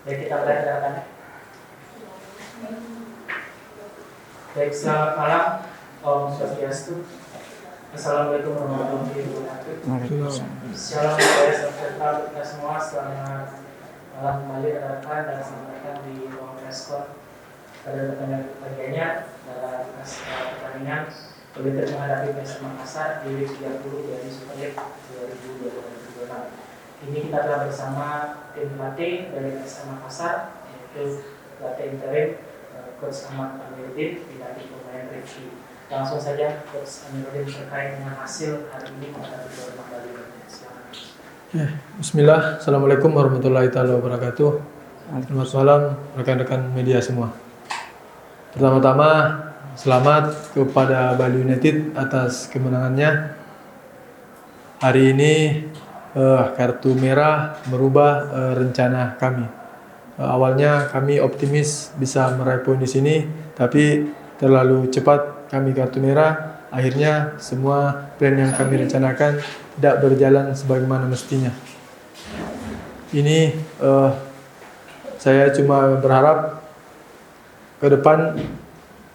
Baik, kita mulai rekan. Baik, selamat malam. Om Swastiastu. Assalamualaikum warahmatullahi wabarakatuh. Shalom, saya serta kita semua. Selamat malam kembali rekan dan selamat datang di ruang preskon pada bagiannya dalam pertandingan United menghadapi PSM Makassar di week 30 dari Super League 2026. Ini kita telah bersama tim pelatih dari PSM Makassar, yaitu pelatih interim Coach Ahmad Amiruddin, didampingi pemain Rifki. Langsung saja Coach Amiruddin terkait dengan hasil hari ini menghadapi Dortmund Bali. Bismillah, Assalamualaikum warahmatullahi wabarakatuh. Selamat malam rekan-rekan media semua. Pertama-tama selamat kepada Bali United atas kemenangannya. Hari ini kartu merah merubah rencana kami. Awalnya kami optimis bisa meraih poin di sini, tapi terlalu cepat kami kartu merah. Akhirnya semua plan yang kami rencanakan tidak berjalan sebagaimana mestinya. Ini saya cuma berharap ke depan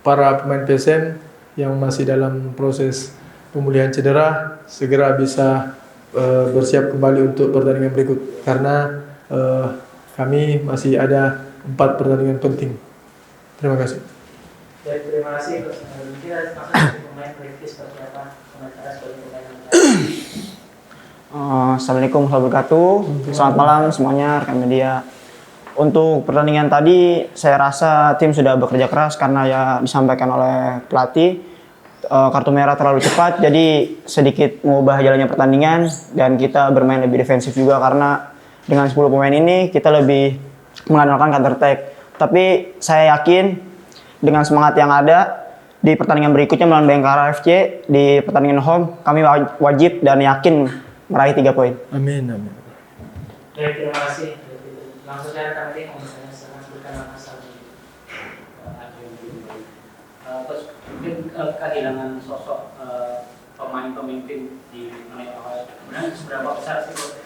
para pemain PSM yang masih dalam proses pemulihan cedera segera bisa bersiap kembali untuk pertandingan berikut, karena kami masih ada 4 pertandingan penting. Terima kasih. Baik, terima kasih. Terus kita langsung dari pemain Rifki seperti apa komentar sebagai pemain. Assalamualaikum warahmatullahi wabarakatuh. Selamat malam semuanya rekan media. Untuk pertandingan tadi saya rasa tim sudah bekerja keras karena ya disampaikan oleh pelatih kartu merah terlalu cepat, jadi sedikit mengubah jalannya pertandingan dan kita bermain lebih defensif juga karena dengan 10 pemain ini kita lebih mengandalkan counter attack. Tapi saya yakin dengan semangat yang ada di pertandingan berikutnya melawan Bayangkara FC di pertandingan home, kami wajib dan yakin meraih 3 poin. Amin, amin. Baik, terima kasih. Langsung saja kami misalnya sangat berkenan asal terus mungkin kehilangan sosok pemain pemimpin di menit awal. Kemudian seberapa besar sih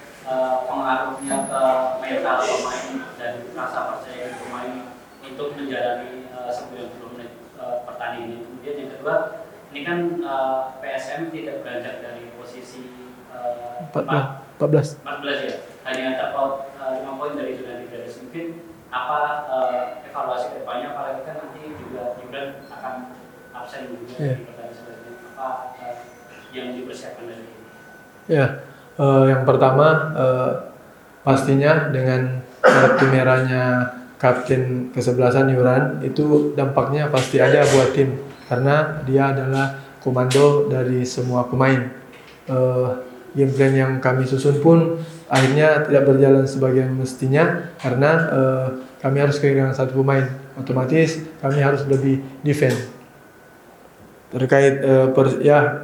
pengaruhnya ke mental pemain dan rasa percaya pemain untuk menjalani 90 menit pertandingan ini. Kemudian yang kedua, ini kan PSM tidak beranjak dari posisi 14 ya, hanya terpaut 5 poin dari zona degradasi. Mungkin apa evaluasi kedepannya, apalagi kan nanti juga Gibran akan absen juga di pertandingan selanjutnya, apa yang dipersiapkan dari ini? Ya, yang pertama pastinya dengan kartu merahnya kapten kesebelasan Yuran itu dampaknya pasti ada buat tim karena dia adalah komando dari semua pemain. Game plan yang kami susun pun akhirnya tidak berjalan sebagaimana mestinya karena kami harus kehilangan 1 pemain. Otomatis kami harus lebih defend. Terkait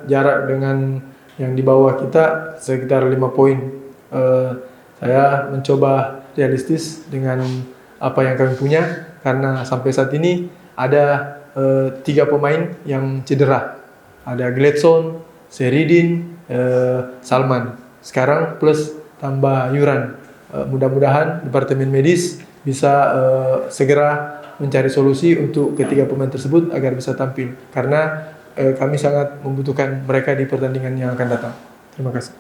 jarak dengan yang di bawah kita sekitar 5 poin. Saya mencoba realistis dengan apa yang kami punya karena sampai saat ini ada 3 pemain yang cedera. Ada Gladson, Seridin, Salman. Sekarang plus tambah Yuran. Mudah-mudahan departemen medis bisa segera mencari solusi untuk ketiga pemain tersebut agar bisa tampil karena kami sangat membutuhkan mereka di pertandingan yang akan datang. Terima kasih.